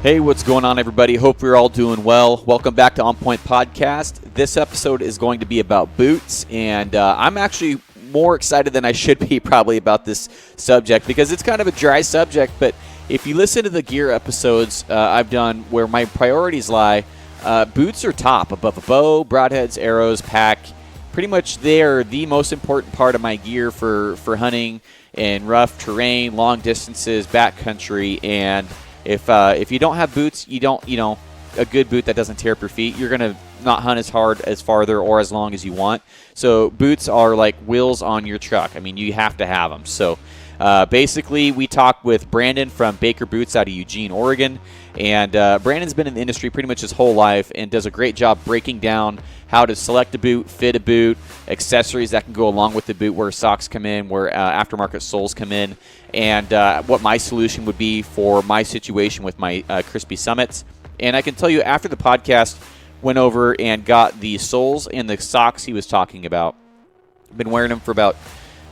Hey, what's going on, everybody? Hope you're all doing well. Welcome back to On Point Podcast. This episode is going to be about boots, and I'm actually more excited than I should be probably about this subject because it's kind of a dry subject, but if you listen to the gear episodes I've done where my priorities lie, boots are top above a bow, broadheads, arrows, pack. Pretty much they are the most important part of my gear for hunting in rough terrain, long distances, backcountry, and if you don't have boots, a good boot that doesn't tear up your feet, you're going to not hunt as hard, as farther, or as long as you want. So boots are like wheels on your truck. I mean, you have to have them. So basically, we talked with Brandon from Baker Boots out of Eugene, Oregon. And Brandon's been in the industry pretty much his whole life and does a great job breaking down how to select a boot, fit a boot, accessories that can go along with the boot, where socks come in, where aftermarket soles come in, and what my solution would be for my situation with my Crispy Summits. And I can tell you, after the podcast went over and got the soles and the socks he was talking about, I've been wearing them for about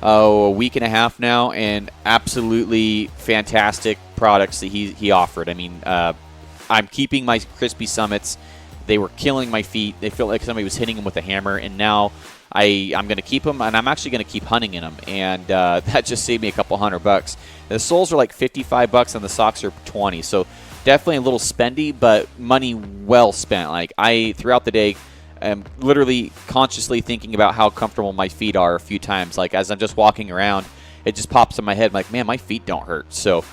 a week and a half now, and absolutely fantastic products that he offered. I mean, I'm keeping my Crispy Summits. They were killing my feet. They felt like somebody was hitting them with a hammer, and now I'm going to keep them, and I'm actually going to keep hunting in them, and that just saved me a couple $100. The soles are like $55, and the socks are $20, so definitely a little spendy, but money well spent. Like, throughout the day, I'm literally consciously thinking about how comfortable my feet are a few times. Like, as I'm just walking around, it just pops in my head. I'm like, man, my feet don't hurt. So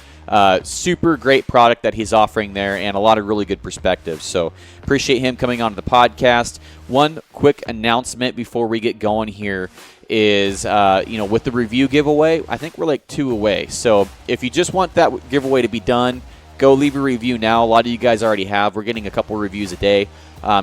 super great product that he's offering there, and a lot of really good perspectives. So appreciate him coming on to the podcast. One quick announcement before we get going here is, with the review giveaway, I think we're like 2 away. So if you just want that giveaway to be done, go leave a review now. A lot of you guys already have. We're getting a couple reviews a day.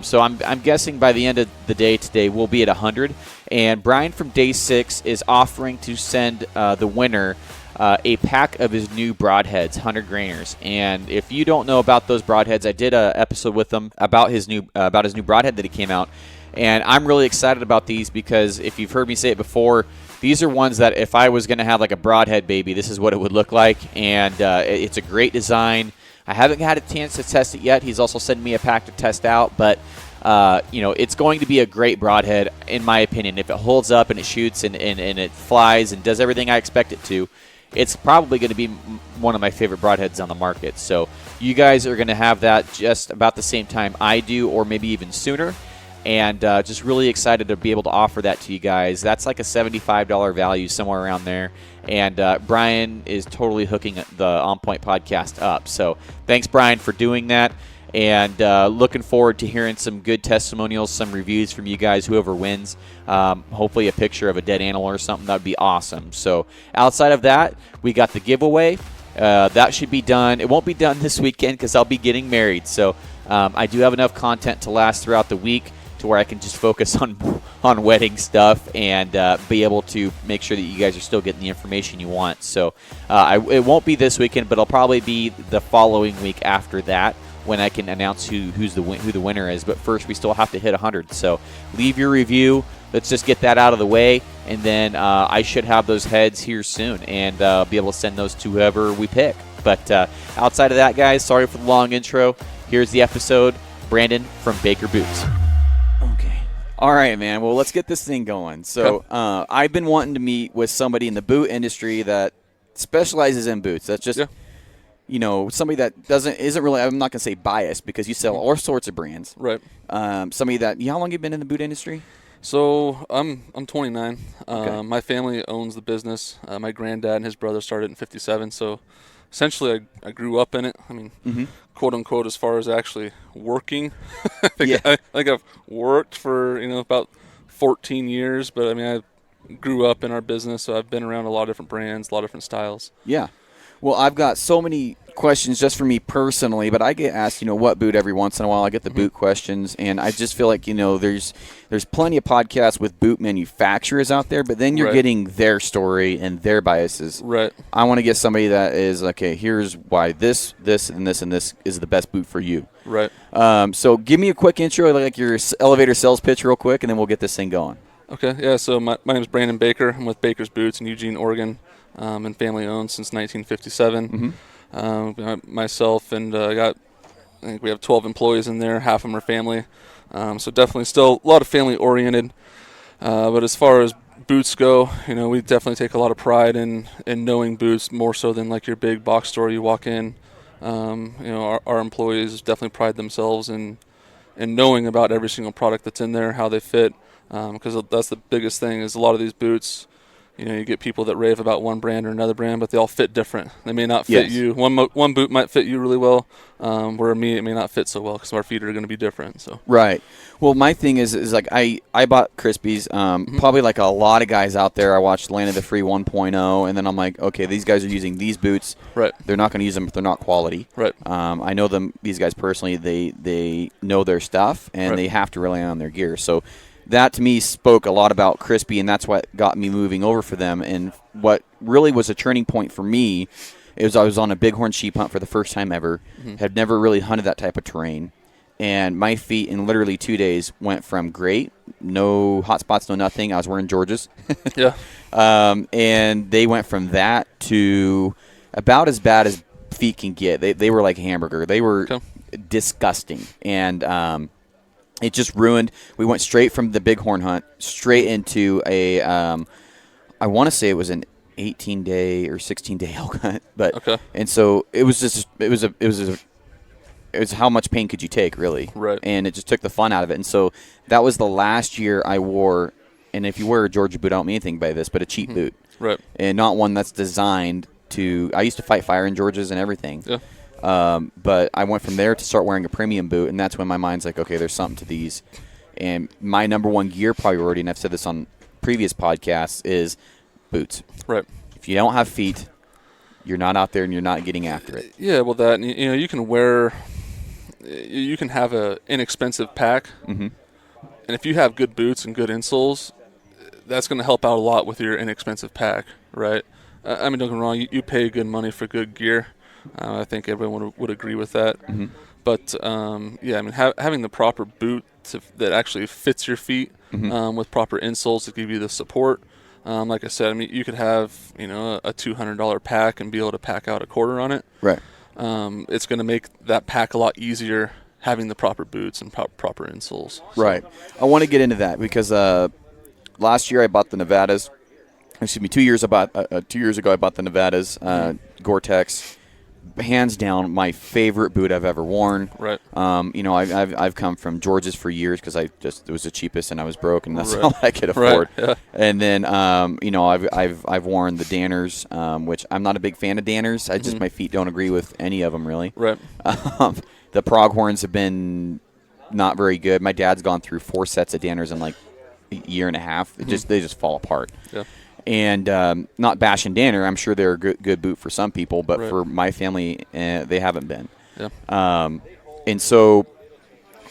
So I'm guessing by the end of the day today, we'll be at 100. And Brian from Day 6 is offering to send the winner a pack of his new broadheads, 100 grainers. And if you don't know about those broadheads, I did an episode with him about his new broadhead that he came out. And I'm really excited about these because if you've heard me say it before, these are ones that if I was going to have like a broadhead baby, this is what it would look like. And it's a great design. I haven't had a chance to test it yet. He's also sending me a pack to test out, but it's going to be a great broadhead in my opinion. If it holds up and it shoots and it flies and does everything I expect it to, it's probably going to be one of my favorite broadheads on the market. So you guys are going to have that just about the same time I do, or maybe even sooner. And just really excited to be able to offer that to you guys. That's like a $75 value, somewhere around there. And Brian is totally hooking the On Point podcast up. So thanks, Brian, for doing that. And looking forward to hearing some good testimonials, some reviews from you guys, whoever wins. Hopefully a picture of a dead animal or something. That would be awesome. So outside of that, we got the giveaway. That should be done. It won't be done this weekend because I'll be getting married. So I do have enough content to last throughout the week to where I can just focus on wedding stuff and be able to make sure that you guys are still getting the information you want. So it won't be this weekend, but it'll probably be the following week after that when I can announce who the winner is. But first, we still have to hit 100. So leave your review. Let's just get that out of the way, and then I should have those heads here soon and be able to send those to whoever we pick. But outside of that, guys, sorry for the long intro. Here's the episode. Brandon from Baker Boots. Okay. All right, man. Well, let's get this thing going. So I've been wanting to meet with somebody in the boot industry that specializes in boots. That's just, somebody that isn't really, I'm not going to say biased because you sell all sorts of brands. Right. Somebody that, how long have you been in the boot industry? So I'm 29. Okay. My family owns the business. My granddad and his brother started in 57. So essentially I grew up in it. I mean, quote unquote, as far as actually working. I think I've worked for, about 14 years, but I mean, I grew up in our business. So I've been around a lot of different brands, a lot of different styles. Yeah. Well, I've got so many questions just for me personally, but I get asked, what boot every once in a while. I get the boot questions, and I just feel like, there's plenty of podcasts with boot manufacturers out there, but then you're getting their story and their biases. Right. I want to get somebody that is, okay, here's why this, and this is the best boot for you. Right. So give me a quick intro, like your elevator sales pitch real quick, and then we'll get this thing going. Okay. Yeah, so my name is Brandon Baker. I'm with Baker's Boots in Eugene, Oregon. And family owned since 1957. Myself and I got I think we have 12 employees in there. Half of them are family. So definitely still a lot of family oriented. But as far as boots go, we definitely take a lot of pride in knowing boots more so than like your big box store you walk in. Our employees definitely pride themselves in knowing about every single product that's in there, how they fit, because that's the biggest thing is a lot of these boots, you get people that rave about one brand or another brand, but they all fit different. They may not fit you. One boot might fit you really well, where me, it may not fit so well because our feet are going to be different. So Right. Well, my thing is like I bought Crispies, probably like a lot of guys out there. I watched Land of the Free 1.0, and then I'm like, okay, these guys are using these boots. Right. They're not going to use them if they're not quality. Right. I know these guys personally. They know their stuff, and they have to rely on their gear. So that to me spoke a lot about Crispy, and that's what got me moving over for them. And what really was a turning point for me is I was on a bighorn sheep hunt for the first time ever. Had never really hunted that type of terrain. And my feet in literally 2 days went from great, no hot spots, no nothing. I was wearing Georges. Yeah. And they went from that to about as bad as feet can get. They were like a hamburger. They were disgusting. And it just ruined. We went straight from the bighorn hunt straight into a, I want to say it was an 18-day or 16-day elk hunt. But and so it was how much pain could you take, really? Right. And it just took the fun out of it. And so that was the last year I wore, and if you wear a Georgia boot, I don't mean anything by this, but a cheap boot. Right. And not one that's designed to – I used to fight fire in Georgias and everything. Yeah. But I went from there to start wearing a premium boot, and that's when my mind's like, okay, there's something to these. And my number one gear priority, and I've said this on previous podcasts, is boots. Right. If you don't have feet, you're not out there and you're not getting after it. Yeah, well, that, you can wear – you can have an inexpensive pack, and if you have good boots and good insoles, that's going to help out a lot with your inexpensive pack, right? I mean, don't get me wrong, you pay good money for good gear. I think everyone would agree with that. But, yeah, I mean, having the proper boot that actually fits your feet with proper insoles to give you the support. Like I said, I mean, you could have, a $200 pack and be able to pack out a quarter on it. Right. It's going to make that pack a lot easier having the proper boots and proper insoles. So. Right. I want to get into that because last year I bought the Nevadas. Excuse me, 2 years ago I bought the Nevadas, Gore-Tex. Hands down, my favorite boot I've ever worn. Right. I've come from George's for years because it was the cheapest and I was broke and that's all I could afford. Right. Yeah. And then I've worn the Danners, which I'm not a big fan of Danners. I just my feet don't agree with any of them really. Right. The Pronghorns have been not very good. My dad's gone through 4 sets of Danners in like a year and a half. They just fall apart. Yeah. And not bashing Danner, I'm sure they're a good boot for some people, but for my family, they haven't been. Yeah. And so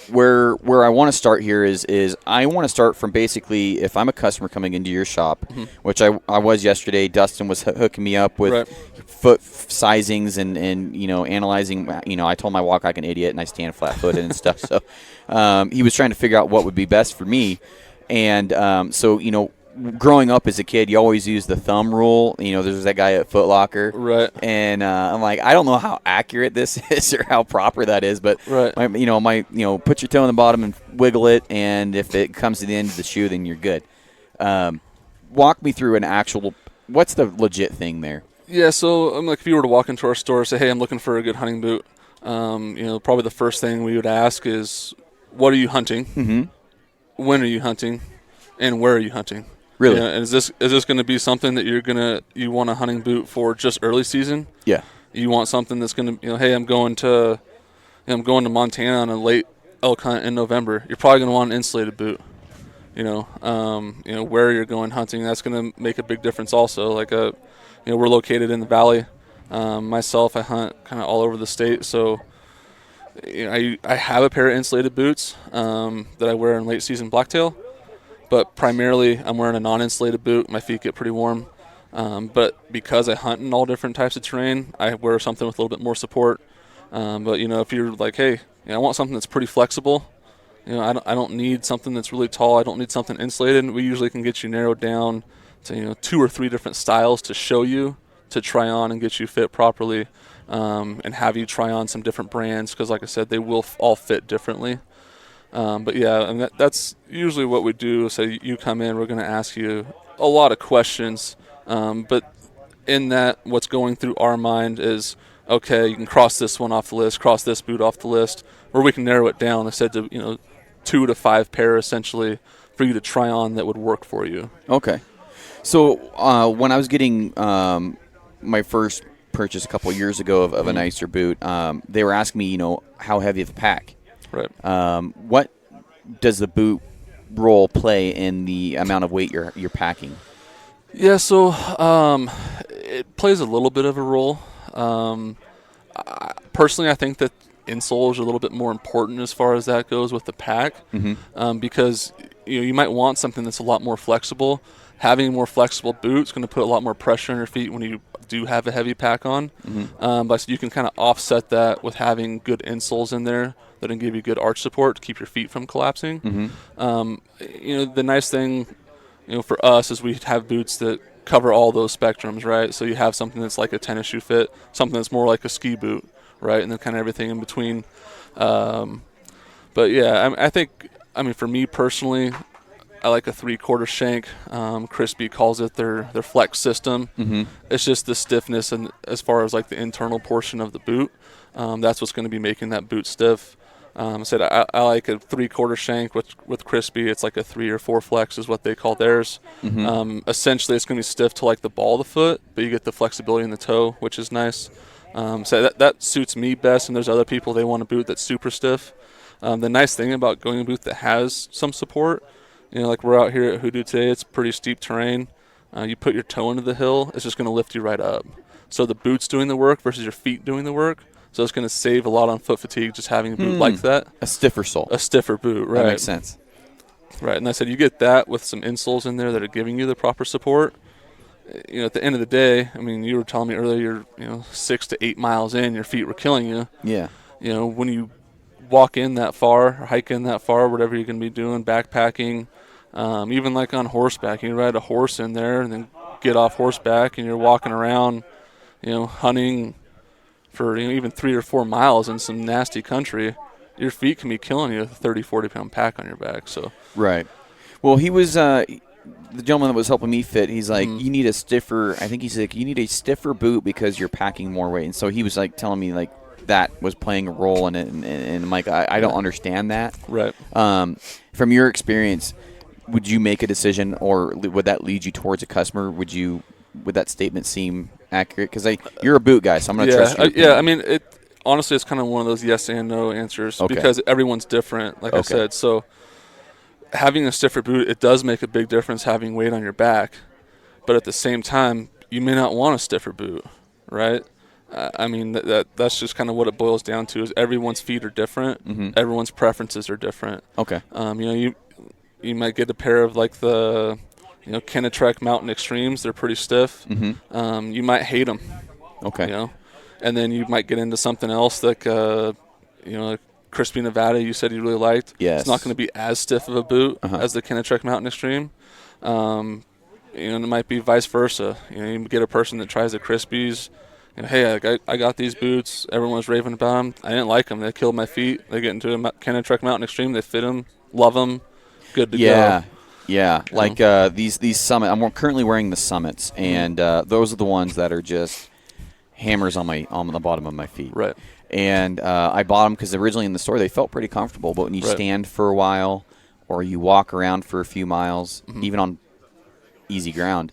where I want to start here is I want to start from basically if I'm a customer coming into your shop, which I was yesterday. Dustin was hooking me up with foot sizings and analyzing. I told my walk like an idiot, and I stand flat-footed and stuff. So he was trying to figure out what would be best for me, and so growing up as a kid, you always use the thumb rule. There's that guy at Foot Locker. Right. And I'm like, I don't know how accurate this is or how proper that is, but put your toe in the bottom and wiggle it, and if it comes to the end of the shoe, then you're good. Walk me through what's the legit thing there? Yeah, so if you were to walk into our store and say, hey, I'm looking for a good hunting boot, probably the first thing we would ask is, what are you hunting? Mm-hmm. When are you hunting? And where are you hunting? Really? And is this going to be something that you want a hunting boot for just early season? Yeah. You want something that's going to, hey, I'm going to Montana on a late elk hunt in November. You're probably going to want an insulated boot. Where you're going hunting, that's going to make a big difference also. We're located in the valley. Myself, I hunt kind of all over the state, so I have a pair of insulated boots that I wear in late season blacktail. But primarily, I'm wearing a non-insulated boot. My feet get pretty warm. But because I hunt in all different types of terrain, I wear something with a little bit more support. But if you're like, hey, I want something that's pretty flexible. I don't need something that's really tall. I don't need something insulated. We usually can get you narrowed down to 2 or 3 different styles to show you to try on and get you fit properly, and have you try on some different brands because, like I said, they will all fit differently. But yeah, and that's usually what we do. So you come in, we're going to ask you a lot of questions, but in that, what's going through our mind is, okay, you can cross this one off the list, cross this boot off the list, or we can narrow it down instead to 2 to 5 pair essentially for you to try on that would work for you. Okay. So when I was getting my first purchase a couple of years ago of a nicer boot, they were asking me, how heavy of a pack. Right. What does the boot role play in the amount of weight you're packing? Yeah, so it plays a little bit of a role. Personally, I think that insoles are a little bit more important as far as that goes with the pack, because you might want something that's a lot more flexible. Having a more flexible boot is going to put a lot more pressure on your feet when you do have a heavy pack on. But you can kind of offset that with having good insoles in there that can give you good arch support to keep your feet from collapsing. The nice thing for us is we have boots that cover all those spectrums, right? So you have something that's like a tennis shoe fit, something that's more like a ski boot, right? And then kind of everything in between. But yeah, I think for me personally, I like a 3/4 shank. Crispy calls it their flex system. It's just the stiffness, and as far as like the internal portion of the boot, that's what's going to be making that boot stiff. I said I like a 3/4 shank with Crispy. It's like a 3 or 4 flex is what they call theirs. Essentially, it's going to be stiff to like the ball of the foot, but you get the flexibility in the toe, which is nice. So that suits me best, and there's other people, they want a boot that's super stiff. The nice thing about going a boot that has some support, like we're out here at Hoodoo today, it's pretty steep terrain. You put your toe into the hill, it's just going to lift you right up. So the boot's doing the work versus your feet doing the work. So it's going to save a lot on foot fatigue just having a boot like that. A stiffer sole. A stiffer boot, right. That makes sense. Right, and I said you get that with some insoles in there that are giving you the proper support. At the end of the day, you were telling me earlier, you're 6 to 8 miles in, your feet were killing you. Yeah. When you walk in that far or hike in that far, whatever you're going to be doing, backpacking, even like on horseback, you ride a horse in there and then get off horseback and you're walking around, hunting for even 3 or 4 miles in some nasty country, your feet can be killing you with a 30, 40-pound pack on your back. So right. Well, he was the gentleman that was helping me fit. He's like, you need a stiffer. I think he's like, you need a stiffer boot because you're packing more weight. And so he was like telling me like that was playing a role in it. And I'm like, I don't understand that. Right. From your experience, would you make a decision, or would that lead you towards a customer? Would that statement seem accurate? Because you're a boot guy, so I'm going to trust you. Yeah, honestly, it's kind of one of those yes and no answers because everyone's different, like I said. So having a stiffer boot, it does make a big difference having weight on your back. But at the same time, you may not want a stiffer boot, right? That's just kind of what it boils down to is everyone's feet are different. Everyone's preferences are different. Okay. You might get a pair of like the Kenetrek Mountain Extremes. They're pretty stiff. You might hate them. Okay. And then you might get into something else like Crispy Nevada you said you really liked. Yes. It's not going to be as stiff of a boot as the Kenetrek Mountain Extreme. And it might be vice versa. You get a person that tries the Crispies. Hey, I got these boots. Everyone's raving about them. I didn't like them. They killed my feet. They get into a Kenetrek Mountain Extreme. They fit them. Love them. Good to go. Yeah. Like these Summit. I'm currently wearing the Summits, and those are the ones that are just hammers on the bottom of my feet. Right. And I bought them because originally in the store they felt pretty comfortable, but when you stand for a while or you walk around for a few miles, even on easy ground,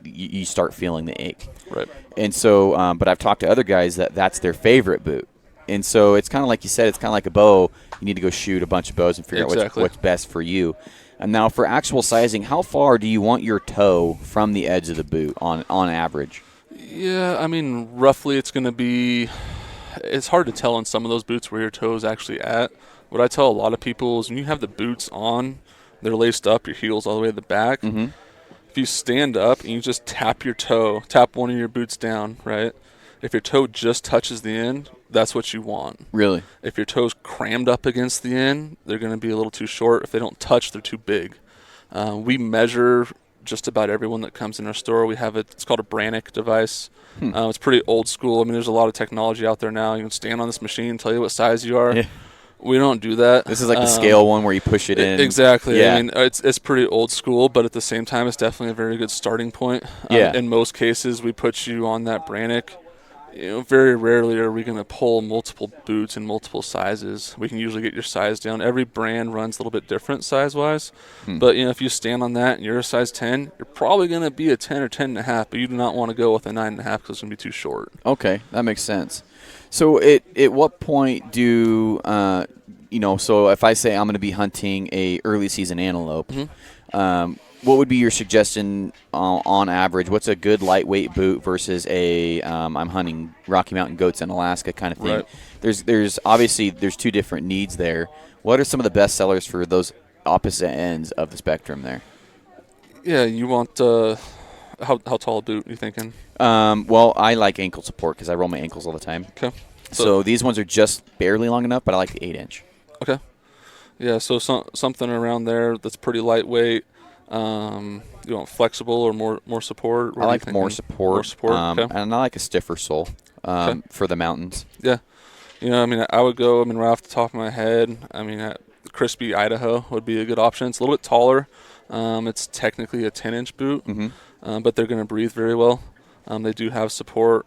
you start feeling the ache. Right. And so, but I've talked to other guys that's their favorite boot. And so it's kind of like you said, it's kind of like a bow. You need to go shoot a bunch of bows and figure out what's best for you. And now for actual sizing, how far do you want your toe from the edge of the boot on average? Yeah, roughly it's going to be – it's hard to tell on some of those boots where your toe is actually at. What I tell a lot of people is when you have the boots on, they're laced up, your heel's all the way to the back. If you stand up and you just tap one of your boots down, right? If your toe just touches the end, that's what you want. Really? If your toe's crammed up against the end, they're going to be a little too short. If they don't touch, they're too big. We measure just about everyone that comes in our store. We have it's called a Brannock Device. It's pretty old school. I mean, there's a lot of technology out there now. You can stand on this machine, tell you what size you are. Yeah. We don't do that. This is like the scale one where you push it in. Exactly. Yeah. I mean, it's pretty old school, but at the same time, it's definitely a very good starting point. Yeah. In most cases, we put you on that Brannock. Very rarely are we going to pull multiple boots in multiple sizes. We can usually get your size down. Every brand runs a little bit different size-wise. But, if you stand on that and you're a size 10, you're probably going to be a 10 or 10.5, but you do not want to go with a 9.5 because it's going to be too short. Okay, that makes sense. So at what point do, so if I say I'm going to be hunting a early season antelope, what would be your suggestion on average? What's a good lightweight boot versus I'm hunting Rocky Mountain goats in Alaska kind of thing? Right. There's obviously two different needs there. What are some of the best sellers for those opposite ends of the spectrum there? Yeah, you want how tall a boot are you thinking? Well, I like ankle support because I roll my ankles all the time. Okay. So these ones are just barely long enough, but I like the 8-inch. Okay. Yeah, so something around there that's pretty lightweight. You want flexible or more support? I like more support. More support. Okay. And I like a stiffer sole for the mountains. Yeah. I would go, right off the top of my head, crispy Idaho would be a good option. It's a little bit taller. It's technically a 10-inch boot, but they're going to breathe very well. They do have support.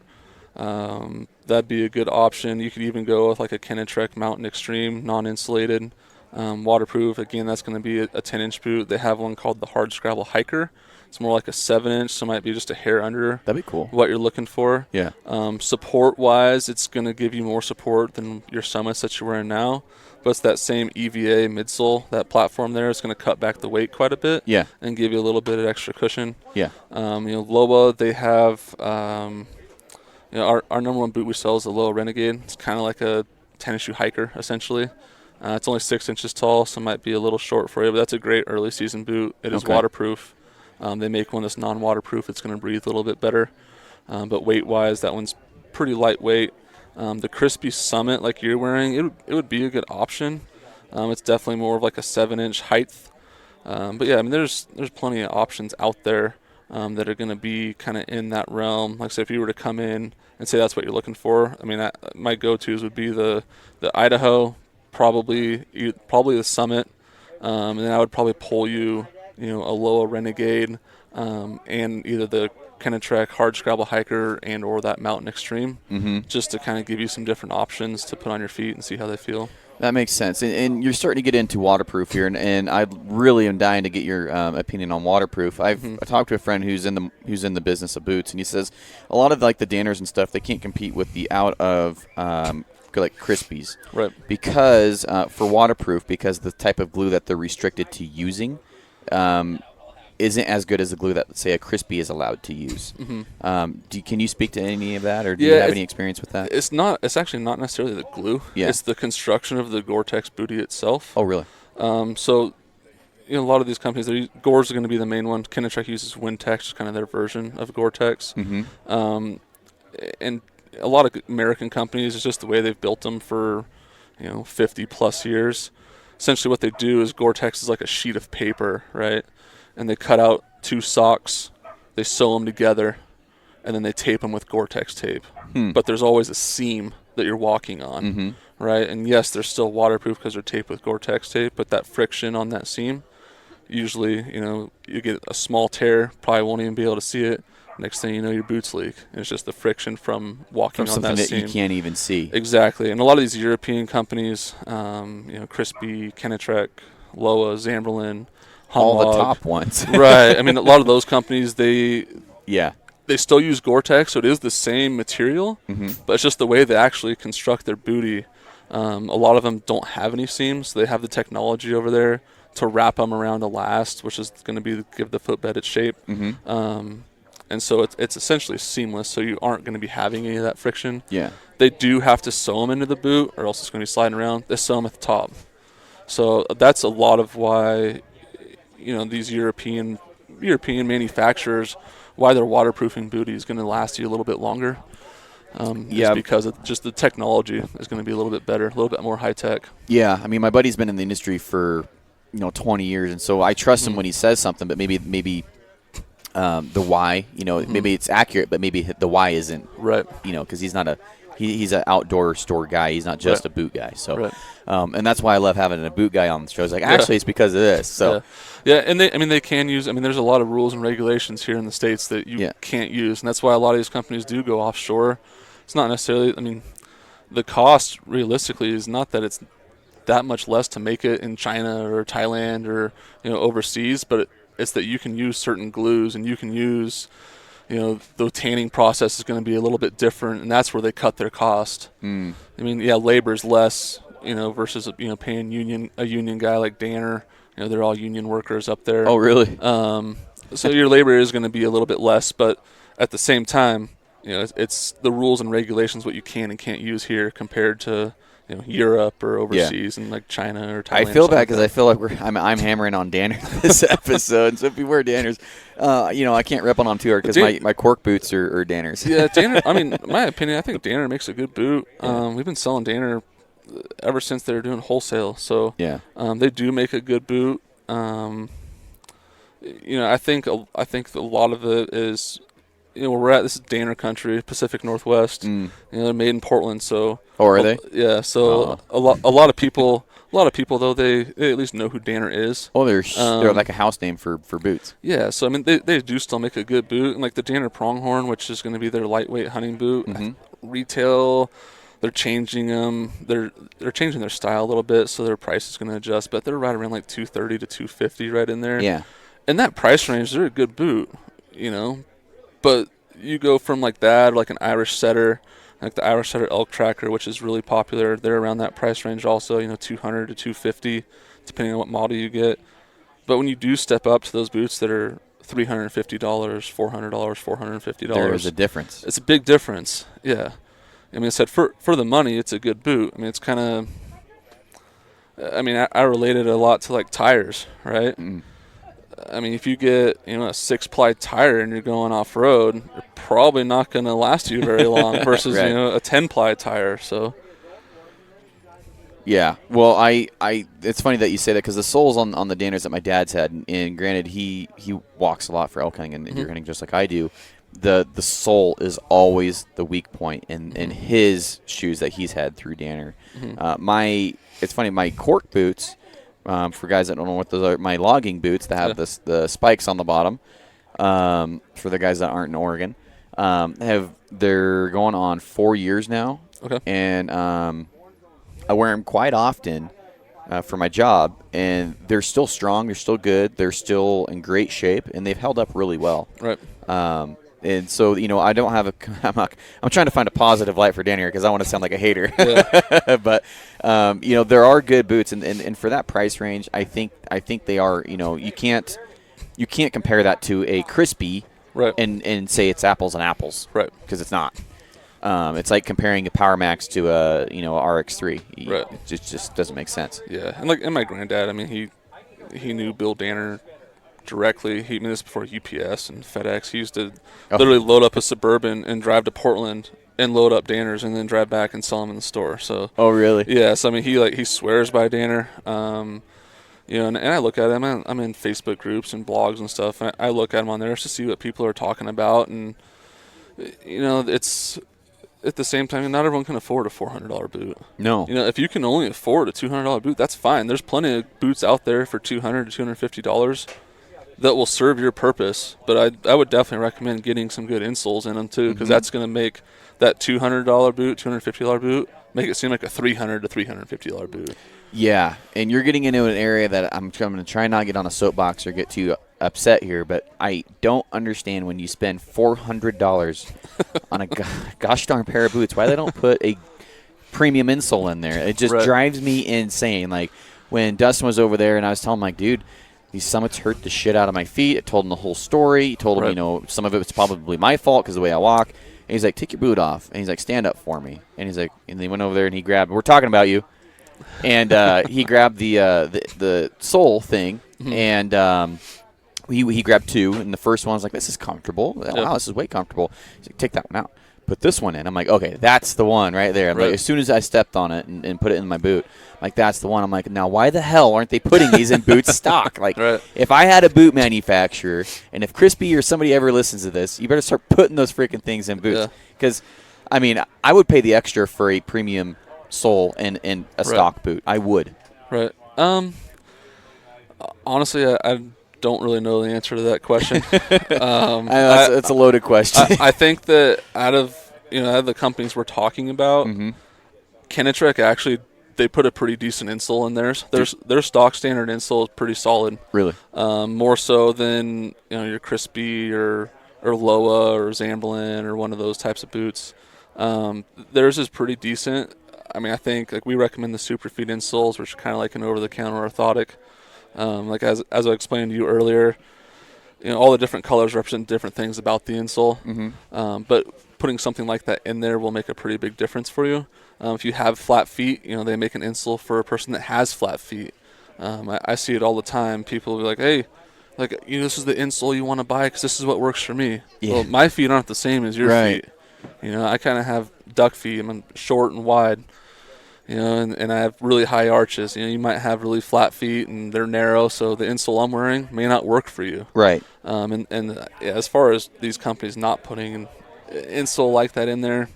That'd be a good option. You could even go with like a Kenetrek Mountain Extreme, non-insulated, waterproof. Again, that's going to be a 10-inch boot. They have one called the Hard Scrabble Hiker. It's more like a 7-inch, so it might be just a hair under. That'd be cool. What you're looking for. Yeah. Support-wise, it's going to give you more support than your Summits that you're wearing now. But it's that same EVA midsole, that platform there. It's going to cut back the weight quite a bit. Yeah. And give you a little bit of extra cushion. Yeah. Loa, they have, our number one boot we sell is the Loa Renegade. It's kind of like a tennis shoe hiker, essentially. It's only 6 inches tall, so it might be a little short for you, but that's a great early season boot. It is waterproof. They make one that's non-waterproof. It's going to breathe a little bit better. But weight-wise, that one's pretty lightweight. The Crispy Summit, like you're wearing, it would be a good option. It's definitely more of like a 7-inch height. But yeah, there's plenty of options out there that are going to be kind of in that realm. Like I said, if you were to come in and say that's what you're looking for, my go-tos would be the Idaho, probably the Summit, and then I would probably pull you, a Loa Renegade, and either the Kenetrek Hard Scrabble Hiker and or that Mountain Extreme, just to kind of give you some different options to put on your feet and see how they feel. That makes sense. And you're starting to get into waterproof here, and I really am dying to get your opinion on waterproof. I talked to a friend who's in the business of boots, and he says a lot of like the Danners and stuff, they can't compete with the out of like Crispies, right? Because for waterproof, because the type of glue that they're restricted to using isn't as good as the glue that, say, a Crispy is allowed to use. Can you speak to any of that, or do you have any experience with that? It's actually not necessarily the glue. Yeah. It's the construction of the Gore-Tex bootie itself. Oh, really? So, a lot of these companies, Gore's are going to be the main one. Kenetrek uses Wintex, just kind of their version of Gore-Tex. And a lot of American companies, it's just the way they've built them for, 50 plus years. Essentially what they do is Gore-Tex is like a sheet of paper, right? And they cut out 2 socks, they sew them together, and then they tape them with Gore-Tex tape. But there's always a seam that you're walking on, right? And yes, they're still waterproof because they're taped with Gore-Tex tape, but that friction on that seam, usually, you get a small tear, probably won't even be able to see it. Next thing you know, your boots leak. And it's just the friction from walking on that seam. Something that you can't even see. Exactly. And a lot of these European companies, Crispy, Kenetrek, Loa, Zamberlin, all the top ones. Right. A lot of those companies, they still use Gore-Tex, so it is the same material, but it's just the way they actually construct their bootie. A lot of them don't have any seams. They have the technology over there to wrap them around a last, which is going to give the footbed its shape. And so it's essentially seamless, so you aren't going to be having any of that friction. Yeah. They do have to sew them into the boot, or else it's going to be sliding around. They sew them at the top. So that's a lot of why, these European manufacturers, why their waterproofing bootie is going to last you a little bit longer. Is because of just the technology is going to be a little bit better, a little bit more high tech. Yeah, my buddy's been in the industry for 20 years, and so I trust him when he says something, but maybe the why. Maybe it's accurate, but maybe the why isn't. Right. Because he's not he's an outdoor store guy. He's not just a boot guy. So, right. And that's why I love having a boot guy on the show. It's like, actually, it's because of this. So, yeah, and they can use. There's a lot of rules and regulations here in the States that you can't use, and that's why a lot of these companies do go offshore. It's not necessarily. The cost realistically is not that it's that much less to make it in China or Thailand or overseas, but it's that you can use certain glues and you can use. The tanning process is going to be a little bit different, and that's where they cut their cost. Labor is less, versus paying a union guy like Danner. They're all union workers up there. Oh, really? So your labor is going to be a little bit less, but at the same time, it's the rules and regulations what you can and can't use here compared to Europe or overseas and like China or Thailand. I feel bad because I feel like I'm hammering on Danner this episode. So if you wear Danners, I can't rip on too hard because my cork boots are Danners. Yeah, Danner. In my opinion, I think Danner makes a good boot. We've been selling Danner ever since they were doing wholesale. So they do make a good boot. I think a lot of it is. Where we're at, this is Danner country, Pacific Northwest. They're made in Portland, so. Oh, are they? Yeah, so a lot of people though they at least know who Danner is. Oh, they're like a house name for boots. Yeah, so they do still make a good boot, and like the Danner Pronghorn, which is going to be their lightweight hunting boot. Retail, they're changing them. They're changing their style a little bit, so their price is going to adjust. But they're right around like $230 to $250 right in there. Yeah. In that price range, they're a good boot, But you go from like that, or like an Irish setter, like the Irish setter elk tracker, which is really popular. They're around that price range also, $200 to $250, depending on what model you get. But when you do step up to those boots that are $350, $400, $450, there is a difference. It's a big difference. Yeah. I said for the money, it's a good boot. It's kind of. I related it a lot to like tires, right? If you get a 6-ply tire and you're going off road, you're probably not going to last you very long versus right. A 10-ply tire. So yeah, well, it's funny that you say that because the soles on the Danners that my dad's had, and granted he walks a lot for elk hunting and deer hunting just like I do. The sole is always the weak point in his shoes that he's had through Danner. It's funny, my cork boots. For guys that don't know what those are, my logging boots that have the spikes on the bottom. For the guys that aren't in Oregon, they're going on 4 years now. Okay. And I wear them quite often for my job, and they're still strong. They're still good. They're still in great shape, and they've held up really well. Right. And so, I don't have I'm trying to find a positive light for Danny here because I want to sound like a hater. Yeah. But, there are good boots. And for that price range, I think they are, you can't compare that to a Crispy right. and say it's apples and apples. Right. Because it's not. It's like comparing a Power Max to a, RX3. Right. It just doesn't make sense. Yeah. And my granddad, he knew Bill Danner directly. This before UPS and FedEx. He used to literally load up a Suburban and drive to Portland and load up Danners and then drive back and sell them in the store. So. Oh, really? Yeah. So he swears by Danner. And I look at him. I'm in Facebook groups and blogs and stuff. And I look at him on there just to see what people are talking about. And it's at the same time, not everyone can afford a $400 boot. No. If you can only afford a $200 boot, that's fine. There's plenty of boots out there for $200 to $250. That will serve your purpose, but I would definitely recommend getting some good insoles in them too, because that's going to make that $200 boot, $250 boot, make it seem like a $300 to $350 boot. Yeah, and you're getting into an area that I'm going to try not to get on a soapbox or get too upset here, but I don't understand when you spend $400 on a gosh darn pair of boots, why they don't put a premium insole in there. It just drives me insane. Like when Dustin was over there and I was telling him, like, dude, these summits hurt the shit out of my feet. I told him the whole story. Told him, some of it was probably my fault because of the way I walk. And he's like, take your boot off. And he's like, stand up for me. And he's like, and he went over there and he grabbed, we're talking about you. And he grabbed the sole thing. And he grabbed two. And the first one was like, this is comfortable. Wow, this is way comfortable. He's like, take that one out. Put this one in. I'm like, okay, that's the one right there. Like, as soon as I stepped on it and put it in my boot. Like, that's the one. I'm like, now why the hell aren't they putting these in boot stock? Like, Right. if I had a boot manufacturer, and if Crispy or somebody ever listens to this, you better start putting those freaking things in boots. Because, I mean, I would pay the extra for a premium sole and a stock boot. I would. Right. Honestly, I don't really know the answer to that question. It's a loaded question. I think that out of the companies we're talking about, Kenetrek actually, they put a pretty decent insole in theirs. Their stock standard insole is pretty solid. Really? More so than your Crispy or Loa or Zamberlan or one of those types of boots. Theirs is pretty decent. I mean, I think we recommend the Superfeet insoles, which are kind of like an over-the-counter orthotic. Like as I explained to you earlier, all the different colors represent different things about the insole. But putting something like that in there will make a pretty big difference for you. If you have flat feet, they make an insole for a person that has flat feet. I see it all the time. People will be like, hey, this is the insole you want to buy because this is what works for me. Yeah. Well, my feet aren't the same as your feet. I kind of have duck feet. I'm short and wide. And I have really high arches. You might have really flat feet and they're narrow, so the insole I'm wearing may not work for you. Right. As far as these companies not putting an insole like that in there,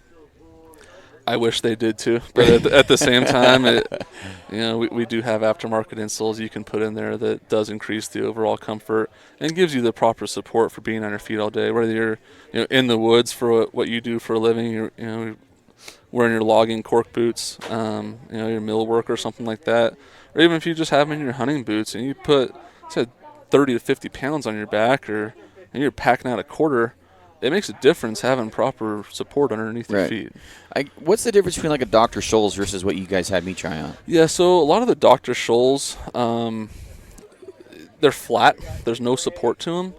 I wish they did too. But at the same time, we do have aftermarket insoles you can put in there that does increase the overall comfort and gives you the proper support for being on your feet all day. Whether you're in the woods for what you do for a living, you're wearing your logging cork boots, your mill work or something like that, or even if you just have them in your hunting boots and you put 30 to 50 pounds on your back and you're packing out a quarter, it makes a difference having proper support underneath your feet. What's the difference between like a Dr. Scholl's versus what you guys had me try on? Yeah, so a lot of the Dr. Scholl's, they're flat. There's no support to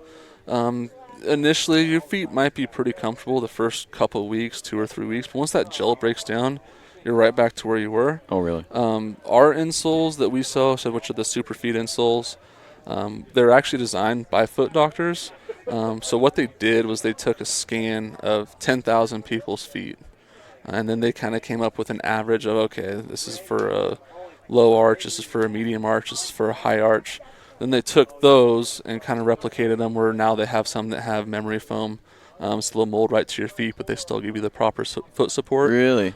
them. Initially, your feet might be pretty comfortable the first couple of weeks, 2 or 3 weeks. But once that gel breaks down, you're right back to where you were. Oh, really? Our insoles that we sell, which are the Superfeet insoles, they're actually designed by foot doctors. So what they did was they took a scan of 10,000 people's feet. And then they kind of came up with an average of, okay, this is for a low arch, this is for a medium arch, this is for a high arch. Then they took those and kind of replicated them where now they have some that have memory foam. It's a little mold right to your feet, but they still give you the proper foot support. Really?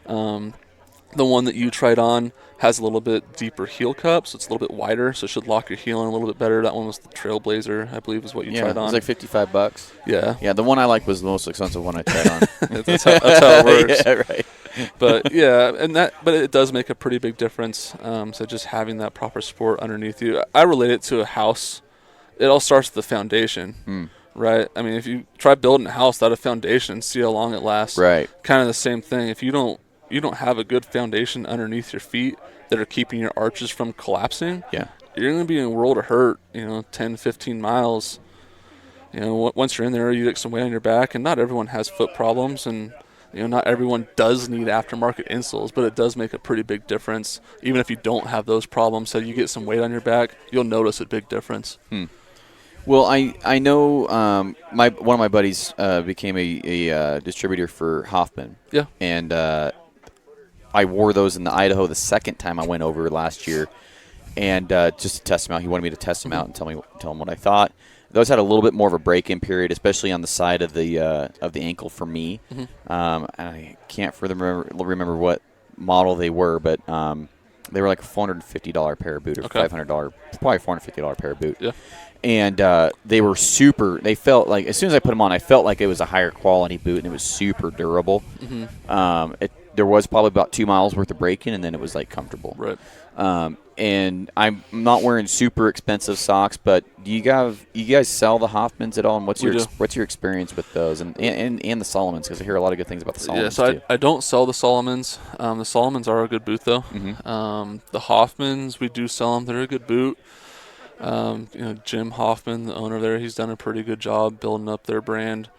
The one that you tried on has a little bit deeper heel cup, so it's a little bit wider, so it should lock your heel in a little bit better. That one was the Trailblazer, I believe, is what you tried on. It was like $55. Yeah. Yeah, the one I like was the most expensive one I tried on. that's how it works. Yeah, right. But yeah, but it does make a pretty big difference. So just having that proper support underneath you. I relate it to a house. It all starts with the foundation, right? I mean, if you try building a house without a foundation, see how long it lasts. Right. Kind of the same thing. If you don't have a good foundation underneath your feet that are keeping your arches from collapsing, you're going to be in a world of hurt, 10, 15 miles. Once you're in there, you get some weight on your back, and not everyone has foot problems, and not everyone does need aftermarket insoles, but it does make a pretty big difference. Even if you don't have those problems, so you get some weight on your back, you'll notice a big difference. Well, I know one of my buddies became a distributor for Hoffman. Yeah. And I wore those in the Idaho the second time I went over last year, and just to test them out. He wanted me to test them out and tell him what I thought. Those had a little bit more of a break-in period, especially on the side of the ankle for me. I can't further remember what model they were, but they were like a $450 pair of boot or $500, probably $450 pair of boot. Yeah. And they were super. They felt like as soon as I put them on, I felt like it was a higher quality boot, and it was super durable. There was probably about 2 miles worth of break-in, and then it was like comfortable. Right. And I'm not wearing super expensive socks, but do you guys sell the Hoffmans at all? And what's your experience with those and the Solomons? Because I hear a lot of good things about the Solomons. Yeah, so too. I don't sell the Solomons. The Solomons are a good boot though. The Hoffmans, we do sell them. They're a good boot. Jim Hoffman, the owner there, he's done a pretty good job building up their brand.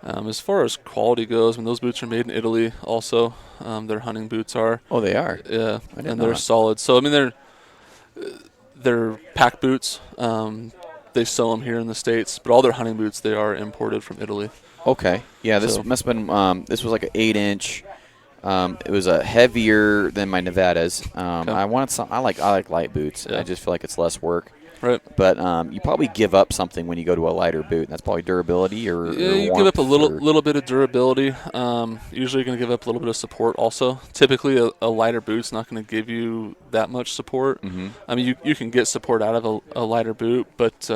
As far as quality goes, those boots are made in Italy also. Their hunting boots are. Oh, they are? Yeah, and they're solid. So, I mean, they're pack boots. They sell them here in the States, but all their hunting boots, they are imported from Italy. Okay. Yeah, this must have been, this was like an 8-inch It was heavier than my Nevadas. Okay. I wanted some. I like light boots. Yeah. I just feel like it's less work. Right. But you probably give up something when you go to a lighter boot. And that's probably durability or Yeah, you give up a little bit of durability. Usually, you're going to give up a little bit of support. Also, typically, a lighter boot's not going to give you that much support. Mm-hmm. I mean, you can get support out of a lighter boot, but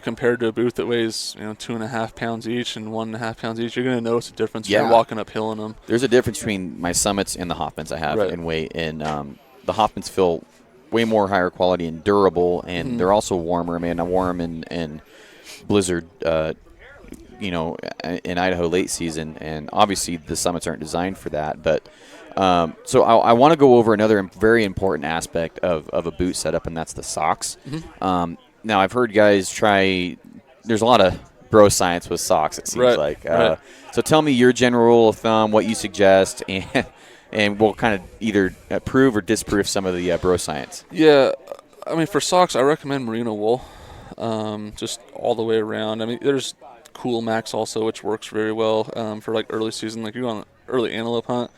compared to a boot that weighs 2.5 pounds each and 1.5 pounds each, you're going to notice a difference when you're walking uphill in them. There's a difference between my Summits and the Hoffmans I have in weight, and the Hoffmans feel way more higher quality and durable, and they're also warmer. I mean, I wore them in blizzard, in Idaho late season, and obviously the Summits aren't designed for that. But so I want to go over another very important aspect of a boot setup, and that's the socks. Mm-hmm. Now, I've heard guys try – there's a lot of bro science with socks, it seems like. Right. So tell me your general rule of thumb, what you suggest, and we'll kind of either prove or disprove some of the bro science. Yeah, I mean, for socks, I recommend merino wool, just all the way around. I mean, there's Cool Max also, which works very well for like early season. Like you go on an early antelope hunt,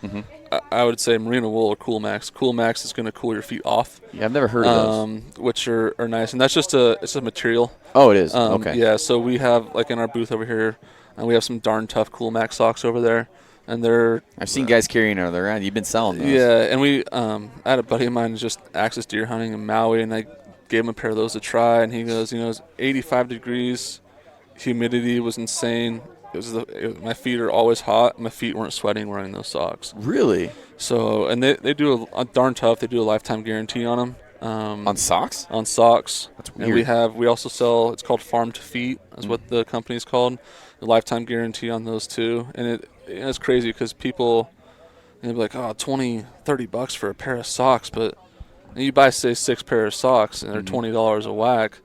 I would say merino wool or Cool Max. Cool Max is going to cool your feet off. Yeah, I've never heard of those. Which are nice, and that's just it's a material. Oh, it is. Okay. Yeah, so we have like in our booth over here, and we have some darn tough Cool Max socks over there. And I've seen guys carrying them around. You've been selling those. Yeah, and we I had a buddy of mine who just axis deer hunting in Maui, and I gave him a pair of those to try, and he goes, it's 85 degrees, humidity was insane. My feet are always hot. My feet weren't sweating wearing those socks. Really? So, and they do a darn tough. They do a lifetime guarantee on them. On socks? On socks. That's weird. And we also sell, it's called Farm to Feet, is what the company's called. A lifetime guarantee on those too. And it's crazy because people, they'll be like, $20-$30 for a pair of socks, but you buy, say, 6 pairs of socks and they're $20 a whack.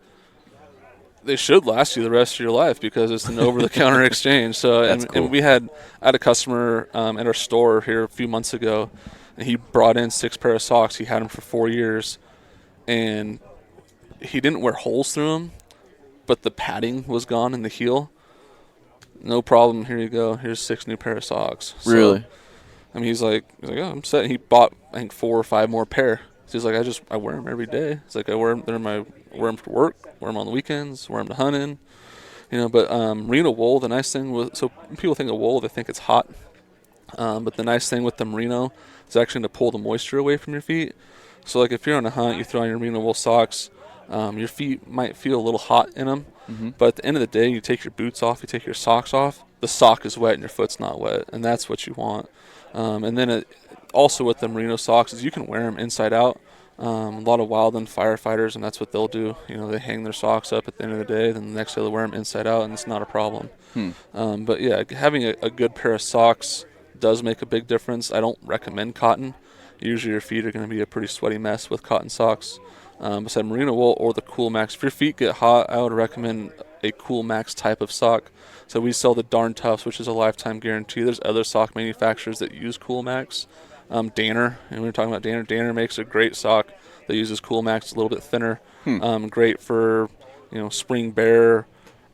They should last you the rest of your life because it's an over-the-counter exchange. So, and we had a customer at our store here a few months ago, and he brought in 6 pair of socks. He had them for 4 years, and he didn't wear holes through them, but the padding was gone in the heel. No problem. Here you go. Here's 6 new pair of socks. Really? So, I mean, he's like, oh, I'm set. And he bought, I think, 4 or 5 more pair. So he's like, I wear them every day. It's like I wear them. Wear them for work. Wear them on the weekends. Wear them to hunt in. But merino wool. The nice thing with people think of wool, they think it's hot. But the nice thing with the merino is actually to pull the moisture away from your feet. So like if you're on a hunt, you throw on your merino wool socks. Your feet might feel a little hot in them. But at the end of the day, you take your boots off, you take your socks off, the sock is wet and your foot's not wet, and that's what you want. And then also with the merino socks is you can wear them inside out. A lot of wildland firefighters, and that's what they'll do. They hang their socks up at the end of the day, then the next day they'll wear them inside out, and it's not a problem. But yeah, having a good pair of socks does make a big difference. I don't recommend cotton. Usually your feet are going to be a pretty sweaty mess with cotton socks. Besides merino wool or the Cool Max. If your feet get hot, I would recommend a Cool Max type of sock. So we sell the Darn Toughs, which is a lifetime guarantee. There's other sock manufacturers that use Cool Max. Danner, and we were talking about Danner. Danner makes a great sock that uses Cool Max. It's a little bit thinner. Great for spring bear,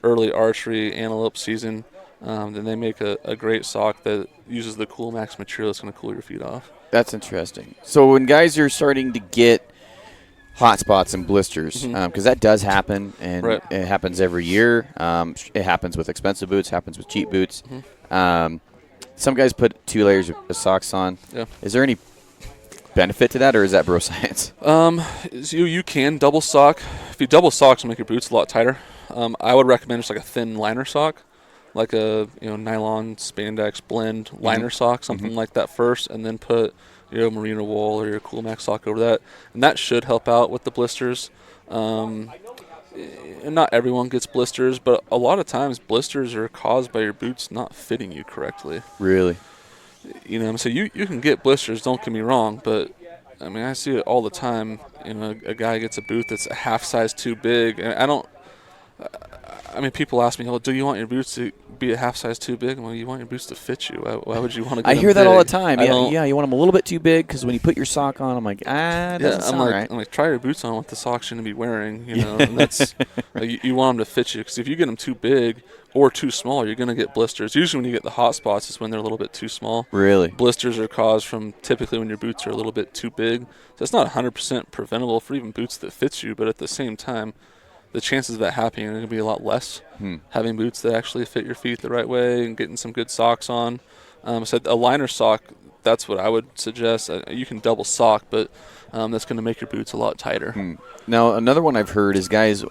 early archery, antelope season. Then they make a great sock that uses the Cool Max material that's going to cool your feet off. That's interesting. So when guys are starting to get hot spots and blisters, because that does happen, and it happens every year. It happens with expensive boots, happens with cheap boots. Some guys put 2 layers of socks on. Yeah. Is there any benefit to that, or is that bro science? You can double sock. If you double socks, it'll make your boots a lot tighter. I would recommend just like a thin liner sock, like a nylon spandex blend liner sock, something like that first, and then put your merino wool or your Cool Max sock over that, and that should help out with the blisters. And not everyone gets blisters, but a lot of times blisters are caused by your boots not fitting you correctly. Really? So you can get blisters, don't get me wrong, but I mean I see it all the time. A guy gets a boot that's a half size too big, and I mean, people ask me, "Well, do you want your boots to be a half size too big?" Well, you want your boots to fit you. Why would you want to? Get I hear that big? all the time. Yeah, you want them a little bit too big because when you put your sock on, I'm like, it doesn't sound right. I'm like, try your boots on with the socks you're gonna be wearing. And that's you want them to fit you, because if you get them too big or too small, you're gonna get blisters. Usually, when you get the hot spots, is when they're a little bit too small. Really, blisters are caused from typically when your boots are a little bit too big. So it's not 100% preventable for even boots that fit you, but at the same time, the chances of that happening are going to be a lot less. Having boots that actually fit your feet the right way and getting some good socks on. So a liner sock, that's what I would suggest. You can double sock, but that's going to make your boots a lot tighter. Now, another one I've heard is guys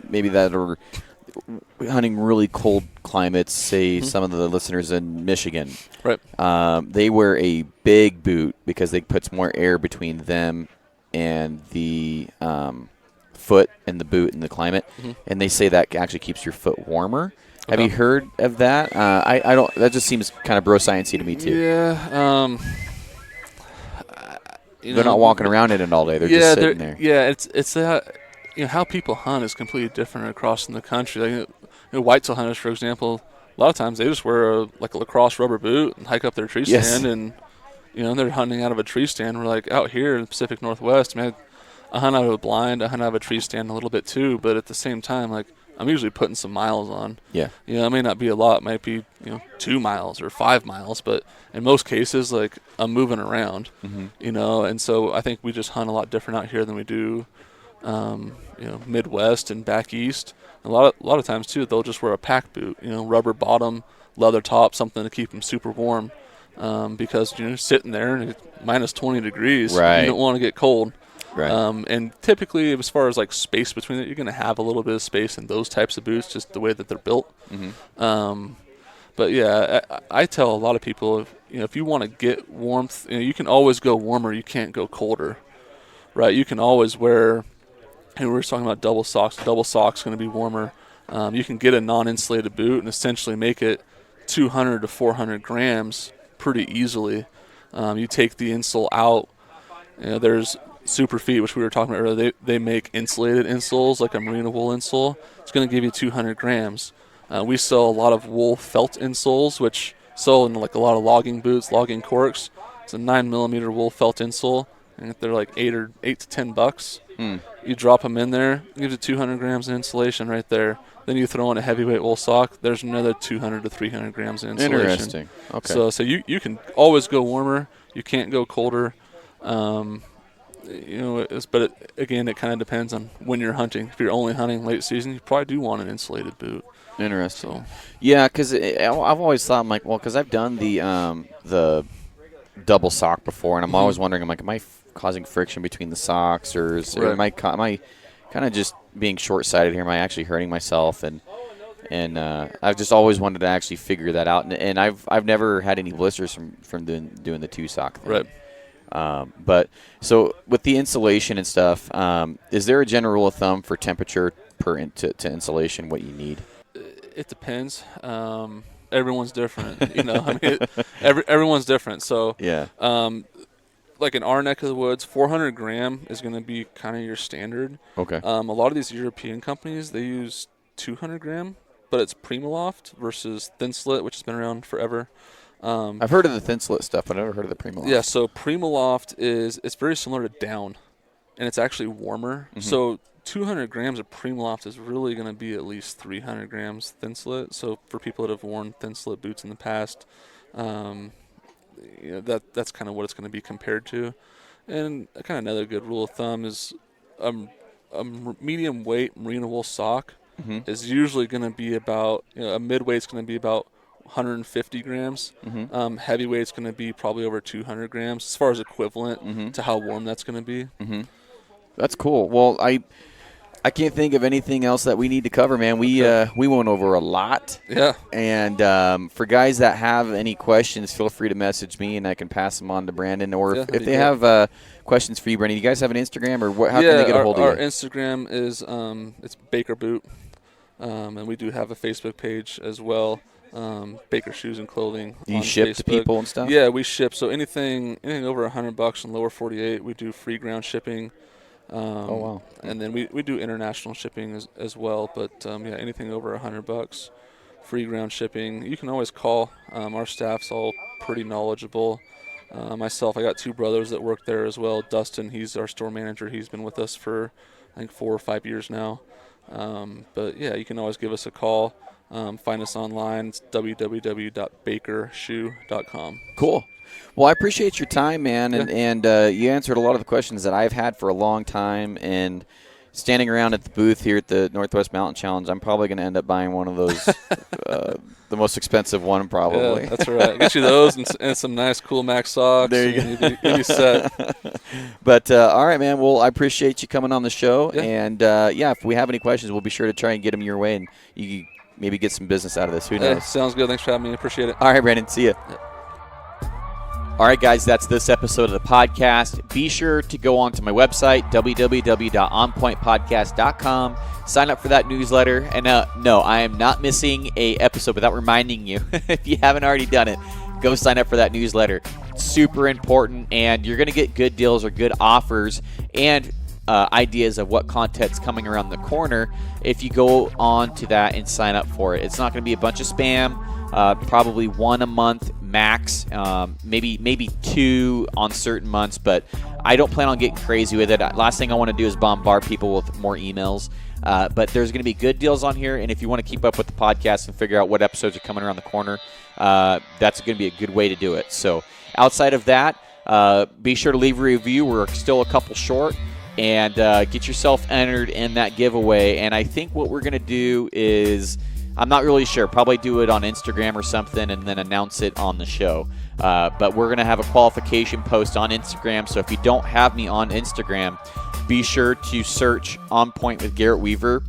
maybe that are hunting really cold climates, say some of the listeners in Michigan. Right. They wear a big boot because they puts more air between them and the foot and the boot and the climate, and they say that actually keeps your foot warmer. Have you heard of that? I don't. That just seems kind of bro sciencey to me too. Yeah. They're not walking around in it all day. They're just sitting there. Yeah, it's that. How people hunt is completely different across in the country. Like, whitetail hunters, for example, a lot of times they just wear a lacrosse rubber boot and hike up their tree stand, and they're hunting out of a tree stand. We're like out here in the Pacific Northwest, man. I hunt out of a blind, I hunt out of a tree stand a little bit too, but at the same time, like, I'm usually putting some miles on. Yeah. It may not be a lot, it might be 2 miles or 5 miles, but in most cases, like, I'm moving around. And so I think we just hunt a lot different out here than we do, Midwest and back east. And a lot of times too, they'll just wear a pack boot, rubber bottom, leather top, something to keep them super warm, because sitting there and it's minus 20 degrees, right. You don't want to get cold. Right. And typically, as far as like space between it, you're going to have a little bit of space in those types of boots, just the way that they're built. But yeah, I tell a lot of people, if you want to get warmth, you can always go warmer. You can't go colder, right? You can always wear. And we were talking about double socks. Double socks going to be warmer. You can get a non-insulated boot and essentially make it 200 to 400 grams pretty easily. You take the insole out. There's Superfeet, which we were talking about earlier. They make insulated insoles, like a merino wool insole. It's going to give you 200 grams. We sell a lot of wool felt insoles, which sell in like a lot of logging boots, logging corks. It's a 9mm wool felt insole, and they're like $8 to $10. You drop them in there, gives you 200 grams of insulation right there. Then you throw in a heavyweight wool sock. There's another 200 to 300 grams of insulation. Interesting. Okay. So you can always go warmer. You can't go colder. But again, it kind of depends on when you're hunting. If you're only hunting late season, you probably do want an insulated boot. Interesting. So. Yeah, because I've always thought, I'm like, well, because I've done the double sock before, and I'm always wondering, I'm like, am I causing friction between the socks, or am I kind of just being short-sighted here? Am I actually hurting myself? And I've just always wanted to actually figure that out, and I've never had any blisters from doing the two sock thing. Right. But so with the insulation and stuff, is there a general rule of thumb for temperature to insulation? What you need? It depends. Everyone's different. Everyone's different. So yeah. Like in our neck of the woods, 400 gram is going to be kind of your standard. Okay. A lot of these European companies, they use 200 gram, but it's Primaloft versus Thin Slit, which has been around forever. I've heard of the Thin Slit stuff, but I've never heard of the Primaloft. Yeah, so Primaloft it's very similar to down, and it's actually warmer. So 200 grams of Primaloft is really going to be at least 300 grams Thin Slit. So for people that have worn Thin Slit boots in the past, that's kind of what it's going to be compared to. And kind of another good rule of thumb is a medium weight merino wool sock is usually going to be about, a midweight's going to be about 150 grams. Heavyweight's going to be probably over 200 grams as far as equivalent to how warm that's going to be. That's cool. Well, I can't think of anything else that we need to cover, man. We went over a lot. Yeah. And for guys that have any questions, feel free to message me, and I can pass them on to Brandon. Or if they have questions for you, Brandon, you guys have an Instagram, or how can they get a hold of you? Our Instagram is it's Baker Boot, and we do have a Facebook page as well. Baker Shoes and Clothing. Do you ship to people and stuff? Yeah, we ship. So anything over $100 in lower 48, we do free ground shipping. Oh, wow. And then we do international shipping as well, but anything over $100, free ground shipping. You can always call. Our staff's all pretty knowledgeable. Myself, I got 2 brothers that work there as well. Dustin, he's our store manager. He's been with us for, I think, 4 or 5 years now. But yeah, you can always give us a call. Find us online. It's www.bakershoe.com. Cool. Well, I appreciate your time, man, and you answered a lot of the questions that I've had for a long time. And standing around at the booth here at the Northwest Mountain Challenge, I'm probably going to end up buying one of those, the most expensive one probably. Yeah, that's right. Get you those and some nice cool Max socks. There you go. You'll be set. But all right, man. Well, I appreciate you coming on the show, Yeah. and if we have any questions, we'll be sure to try and get them your way, and you maybe get some business out of this. Who knows? Sounds good. Thanks for having me. Appreciate it. All right, Brandon. See ya. Yeah. All right, guys, that's this episode of the podcast. Be sure to go on to my website, www.onpointpodcast.com. Sign up for that newsletter. And no, I am not missing a episode without reminding you. If you haven't already done it, go sign up for that newsletter. It's super important, and you're going to get good deals or good offers and ideas of what content's coming around the corner if you go on to that and sign up for it. It's not going to be a bunch of spam. Probably 1 a month max, maybe 2 on certain months, but I don't plan on getting crazy with it. Last thing I want to do is bombard people with more emails. But there's going to be good deals on here, and if you want to keep up with the podcast and figure out what episodes are coming around the corner, that's going to be a good way to do it. So outside of that, be sure to leave a review. We're still a couple short, and get yourself entered in that giveaway. And I think what we're going to do is, I'm not really sure, probably do it on Instagram or something and then announce it on the show. But we're going to have a qualification post on Instagram, so if you don't have me on Instagram, be sure to search On Point with Garrett Weaver.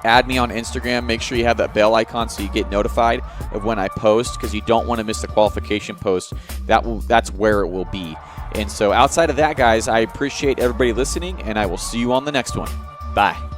Add me on Instagram. Make sure you have that bell icon so you get notified of when I post, because you don't want to miss the qualification post. That's where it will be. And so outside of that, guys, I appreciate everybody listening, and I will see you on the next one. Bye.